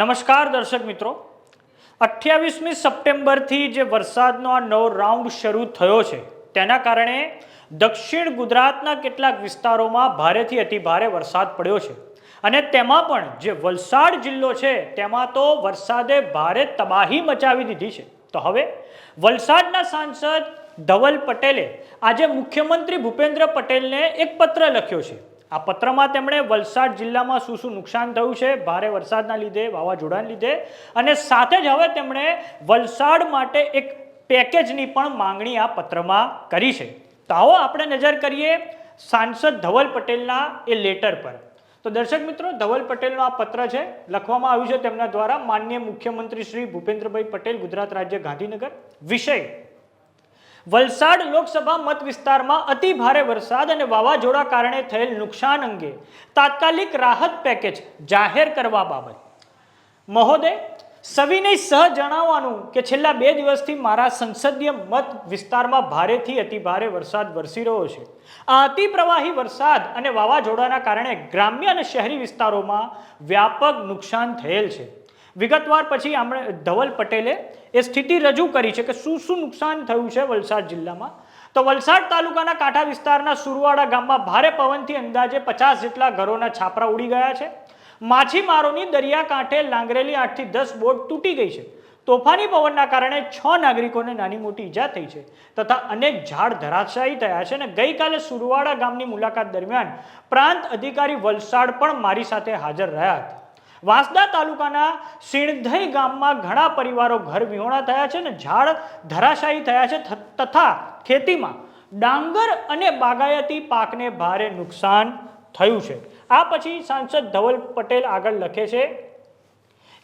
નમસ્કાર દર્શક મિત્રો, 28મી સપ્ટેમ્બરથી જે વરસાદનો આ નવો રાઉન્ડ શરૂ થયો છે તેના કારણે દક્ષિણ ગુજરાતના કેટલાક વિસ્તારોમાં ભારેથી અતિભારે વરસાદ પડ્યો છે અને તેમાં પણ જે વલસાડ જિલ્લો છે તેમાં તો વરસાદે ભારે તબાહી મચાવી દીધી છે। તો હવે વલસાડના સાંસદ ધવલ પટેલે આજે મુખ્યમંત્રી ભૂપેન્દ્ર પટેલને એક પત્ર લખ્યો છે। આ પત્રમાં તેમણે વલસાડ જિલ્લામાં શું નુકસાન થયું છે ભારે વરસાદના લીધે, વાવાઝોડાના લીધે, અને સાથે જ હવે તેમણે વલસાડ માટે એક પેકેજની પણ માંગણી આ પત્રમાં કરી છે। તો આવો આપણે નજર કરીએ સાંસદ ધવલ પટેલના એ લેટર પર। તો દર્શક મિત્રો, ધવલ પટેલનો આ પત્ર છે, લખવામાં આવ્યું છે તેમના દ્વારા માનનીય મુખ્યમંત્રી શ્રી ભૂપેન્દ્રભાઈ પટેલ, ગુજરાત રાજ્ય, ગાંધીનગર। વિષય: વલસાડ લોકસભા મત વિસ્તારમાં અતિ ભારે વરસાદ અને વાવાઝોડા કારણે થયેલ નુકસાન અંગે તાત્કાલિક રાહત પેકેજ જાહેર કરવા બાબત। મહોદય, સવિનય સહ જણાવવાનું કે છેલ્લા 2 દિવસથી મારા સંસદીય મત વિસ્તારમાં ભારેથી અતિભારે વરસાદ વરસી રહ્યો છે। આ અતિ પ્રવાહી વરસાદ અને વાવાઝોડાના કારણે ગ્રામ્ય અને શહેરી વિસ્તારોમાં વ્યાપક નુકસાન થયેલ છે। વિગતવાર પછી આપણે ધવલ પટેલે એ સ્થિતિ રજૂ કરી છે કે શું નુકસાન થયું છે વલસાડ જિલ્લામાં। તો વલસાડ તાલુકાના કાંઠા વિસ્તારના સુરવાડા ગામમાં ભારે પવનથી અંદાજે 50 જેટલા ઘરોના છાપરા ઉડી ગયા છે। માછીમારોની દરિયાકાંઠે લાંગરેલી 8 થી 10 બોટ તૂટી ગઈ છે। તોફાની પવનના કારણે 6 નાગરિકોને નાની મોટી ઈજા થઈ છે તથા અનેક ઝાડ ધરાશાયી થયા છે। અને ગઈકાલે સુરવાડા ગામની મુલાકાત દરમિયાન પ્રાંત અધિકારી વલસાડ પણ મારી સાથે હાજર રહ્યા હતા। વાંસદા તાલુકાના સિણધઈ ગામમાં ઘણા પરિવારો ઘર વિહોણા થયા છે અને ઝાડ ધરાશાયી થયા છે તથા ખેતીમાં ડાંગર અને બાગાયતી પાકને ભારે નુકસાન થયું છે। આ પછી સાંસદ ધવલ પટેલ આગળ લખે છે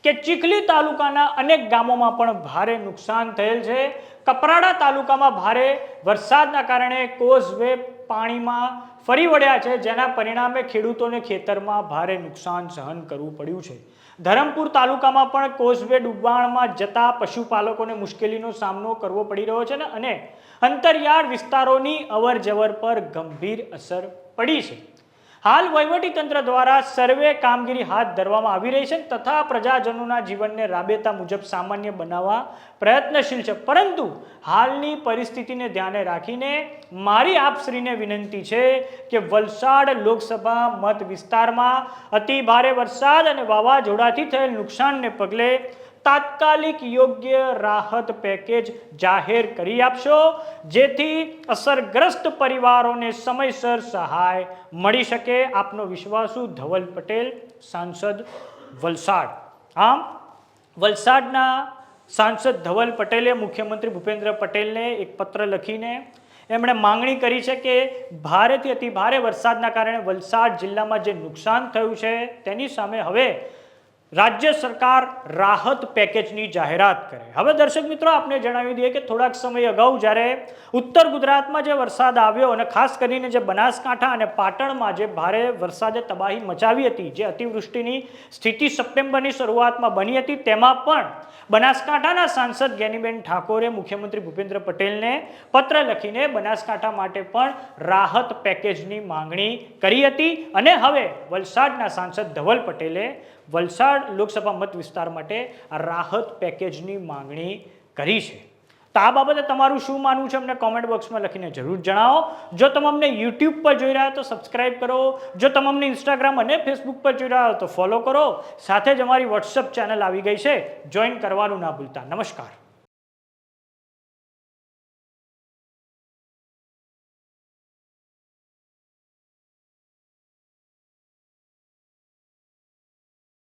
કે ચીખલી તાલુકાના અનેક ગામોમાં પણ ભારે નુકસાન થયેલ છે। કપરાડા તાલુકામાં ભારે વરસાદના કારણે કોઝવે પાણીમાં ફરી વળ્યા છે, જેના પરિણામે ખેડૂતોને ખેતરમાં ભારે નુકસાન સહન કરવું પડ્યું છે। ધરમપુર તાલુકામાં પણ કોઝવે ડૂબાણમાં જતા પશુપાલકોને મુશ્કેલીનો સામનો કરવો પડી રહ્યો છે અને અંતરિયાળ વિસ્તારોની અવરજવર પર ગંભીર અસર પડી છે। હાલ વહીવટીતંત્ર દ્વારા સર્વે કામગીરી હાથ ધરવામાં આવી રહી છે તથા પ્રજાજનોના જીવનને રાબેતા મુજબ સામાન્ય બનાવવા પ્રયત્નશીલ છે, પરંતુ હાલની પરિસ્થિતિને ધ્યાને રાખીને મારી આપશ્રીને વિનંતી છે કે વલસાડ લોકસભા મત વિસ્તારમાં અતિ ભારે વરસાદ અને વાવાઝોડાથી થયેલ નુકસાનને પગલે તાત્કાલિક યોગ્ય રાહત પેકેજ જાહેર કરી આપશો, જેથી અસરગ્રસ્ત પરિવારોને સમયસર સહાય મળી શકે। આપનો વિશ્વાસુ ધવલ પટેલ, સાંસદ વલસાડ। આમ વલસાડના સાંસદ ધવલ પટેલે મુખ્યમંત્રી ભૂપેન્દ્ર પટેલને એક પત્ર લખીને એમણે માંગણી કરી છે કે ભારેથી અતિ ભારે વરસાદના કારણે વલસાડ જિલ્લામાં જે નુકસાન થયું છે તેની સામે હવે રાજ્ય સરકાર રાહત પેકેજની જાહેરાત કરે। હવે દર્શક મિત્રો, આપને જણાવી દઈએ કે થોડાક સમય અગાઉ જ્યારે ઉત્તર ગુજરાતમાં જે વરસાદ આવ્યો અને ખાસ કરીને જે બનાસકાંઠા અને પાટણમાં જે ભારે વરસાદે તબાહી મચાવી હતી, જે અતિવૃષ્ટિની સ્થિતિ સપ્ટેમ્બરની શરૂઆતમાં બની હતી, તેમાં પણ બનાસકાંઠાના સાંસદ જ્ઞાનીબેન ઠાકોરે મુખ્યમંત્રી ભૂપેન્દ્ર પટેલને પત્ર લખીને બનાસકાંઠા માટે પણ રાહત પેકેજની માંગણી કરી હતી અને હવે વલસાડના સાંસદ ધવલ પટેલે વલસાડ લોકસભા મત વિસ્તાર માટે રાહત પેકેજની માંગણી કરી છે। તો આ બાબતે તમારું શું માનવું છે અમને કોમેન્ટ બોક્સમાં લખીને જરૂર જણાવો। જો તમે અમને યુટ્યુબ પર જોઈ રહ્યા તો સબસ્ક્રાઇબ કરો, જો તમે અમને ઇન્સ્ટાગ્રામ અને ફેસબુક પર જોઈ રહ્યા હો તો ફોલો કરો, સાથે જ અમારી વોટ્સઅપ ચેનલ આવી ગઈ છે, જોઈન કરવાનું ના ભૂલતા। નમસ્કાર।